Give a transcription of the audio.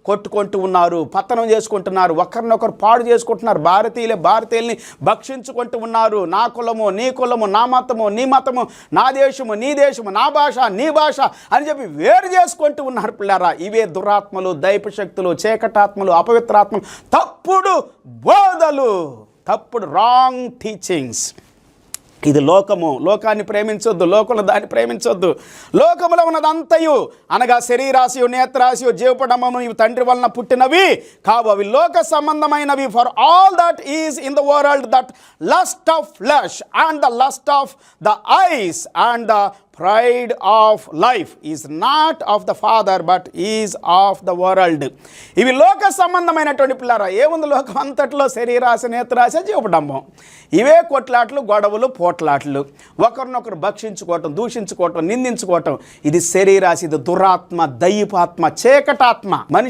కొట్టుకుంటూ ఉన్నారు, పతనం చేసుకుంటున్నారు, ఒకరినొకరు పాడు చేసుకుంటున్నారు. భారతీయుల్ని భక్షించుకుంటూ ఉన్నారు. నా కులము నీ కులము, నా మతము నీ మతము, నా దేశము నీ దేశము, నా భాష నీ భాష అని చెప్పి వేరు చేసుకుంటూ ఉన్నారు పిల్లారా. ఇవే దురాత్మలు, దైవశక్తులు, చీకటాత్మలు, అపవిత్రాత్మలు, తప్పుడు బోధలు, తప్పుడు రాంగ్ టీచింగ్స్. ఇది లోకాన్ని ప్రేమించొద్దు, లోకంలో దాన్ని ప్రేమించొద్దు. లోకములో ఉన్నదంతయు అనగా శరీరాశయు, నేత్రాశయు, జీవపడమము ఇవి తండ్రి వలన పుట్టినవి కావు, అవి లోక సంబంధమైనవి. For all that is in the world, that lust of flesh and the lust of the eyes and the pride of life is not of the father but is of the world. ఇవి లోక సంబంధమైనటువంటి పిల్లారా. ఏముంది లోకం అంతట్లో? శరీరాశ, నేత్రాశ, జీవపడంబం. ఇవే కొట్లాట్లు, గొడవలు, పోట్లాట్లు, ఒకరినొకరు భక్షించుకోవటం, దూషించుకోవటం, నిందించుకోవటం. ఇది శరీరాశ, ఇది దురాత్మ, దైవాత్మ, చీకటాత్మ. మనిషి